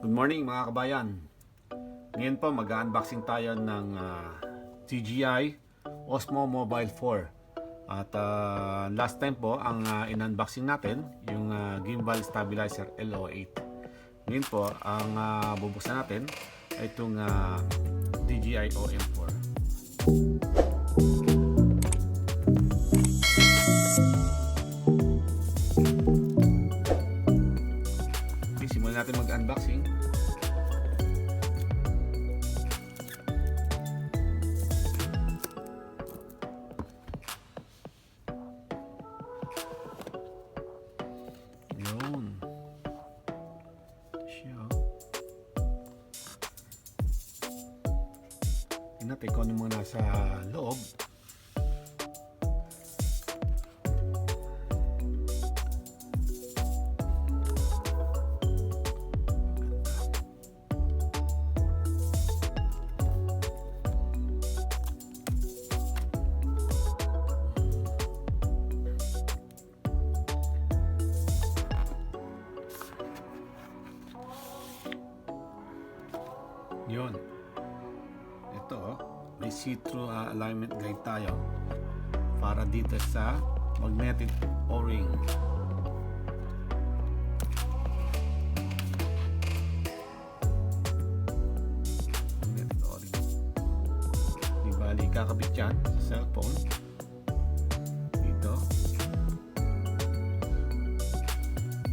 Good morning mga kabayan. Ngayon po mag-unboxing tayo ng TGI Osmo Mobile 4. At last time po ang in-unboxing natin yung gimbal stabilizer LO8. Ngayon po ang bubuksan natin ay itong DJI OM4. Okay, simulan natin mag-unboxing. Yun. Siya. Tingnan natin kung ano mga nasa loob. Yun. Ito, may see-through alignment guide tayo para dito sa magnetic o-ring. Magnetic o-ring. Di bali, kakabit yan sa cellphone. Dito.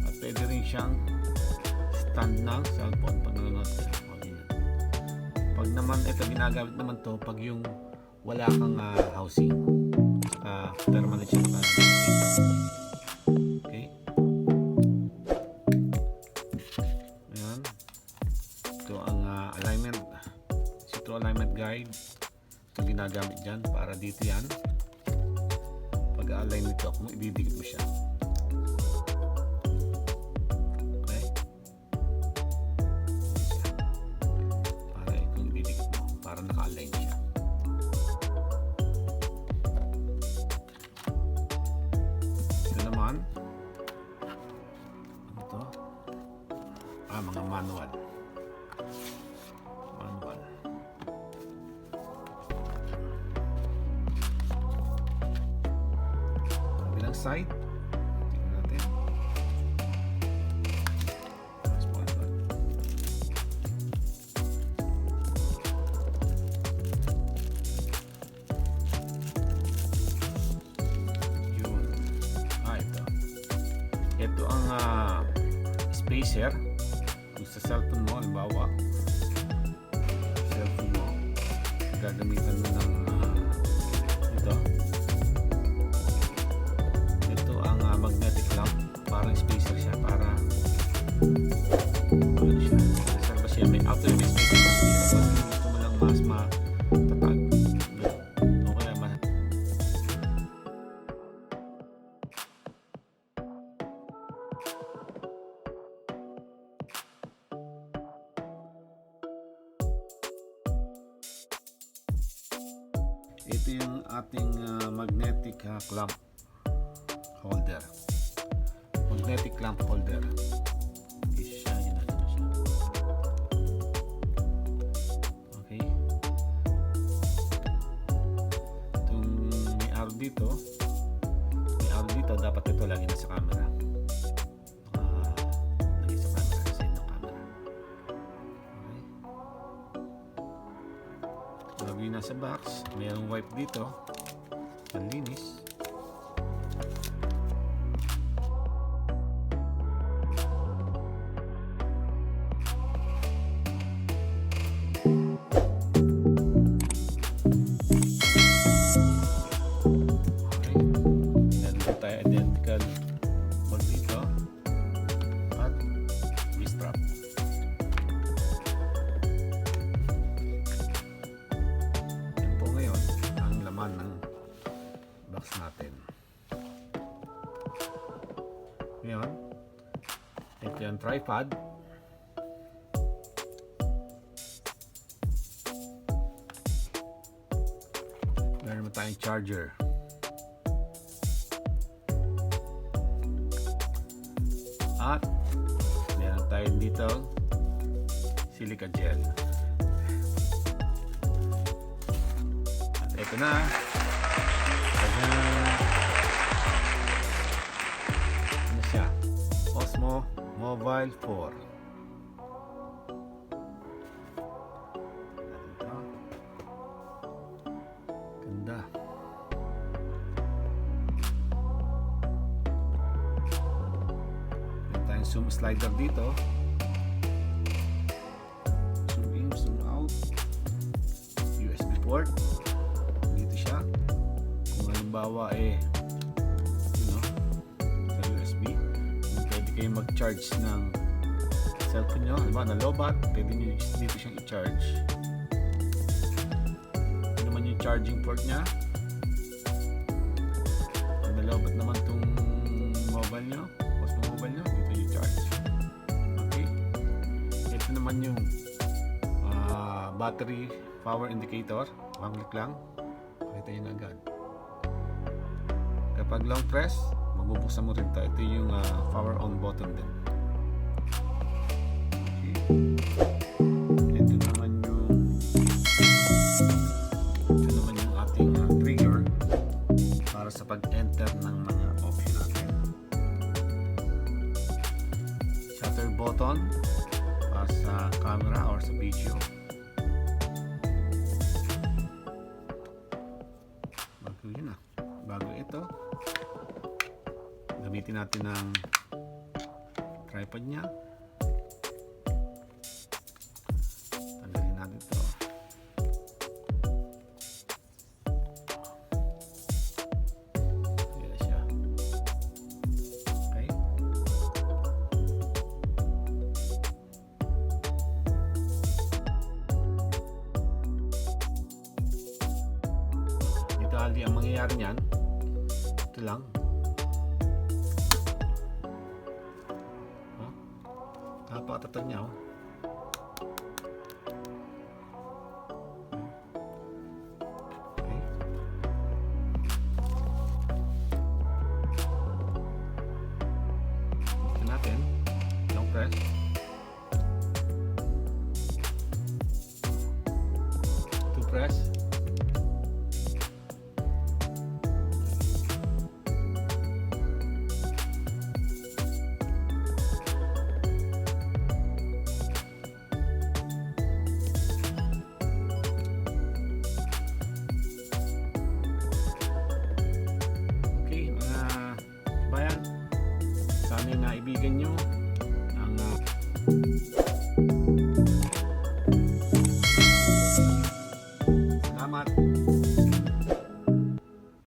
At pwede rin siyang stand ng cellphone pag nanonood ka. Pag naman ito ginagamit naman to pag yung wala kang housing, permanent siya na okay. Ayan, ito ang alignment, see-through alignment guide. Ito ginagamit dyan para dito yan. Pag align nito kung ididikit mo siya, naka-align siya. Ito naman, ano ito? Mga manual. Kabilang side, tingnan natin. Ito ang spacer. Kung sa cellphone mo, halimbawa cellphone mo, gagamitan mo ng ito ang magnetic lamp. Parang spacer siya para ano siya, reserva siya. May outer may spacer dito. Pag gusto mo lang mas matatag, ito yung ating magnetic clamp holder. Magnetic clamp holder. Siya, yun na siya. Okay. Itong may arrow dito. May arrow dito. Dapat ito lagi nasa camera. Lagi sa camera. Sa ng camera. Okay. Lagi nasa box. Mayroong wipe dito. Panlinis. Okay. Meron tayo identical bolt dito. At V-strap. Ng box natin. Ngayon, ito yung tripod. Meron tayong charger. At meron tayo dito silica gel. At ito na. Ayan. Ano siya? Osmo Mobile 4. Ganda. Meron tayong zoom slider dito. Zoom in, zoom out. USB port. Dito siya. Kung halimbawa sa USB, pwede kayo mag-charge ng cellphone nyo. Halimbawa na lobat, pwede nyo dito siyang i-charge. Charging port niya. Kung nalobat naman itong mobile nyo, Osmo mobile nyo, dito yung charge. Okay. Ito naman yung battery power indicator. One click lang, makita nyo na agad. Kapag long press, magbubuksan mo rin ito. Ito yung power on button din. Okay. Ito naman yung ating trigger para sa pag-enter ng mga option natin. Shutter button para sa camera or sa video. Bago ito, gamitin natin ng tripod nya. Tanggalin natin ito. Ayan siya. Okay. Dito ang mangyayari niyan, ito lang. Napakatatag niya, oh.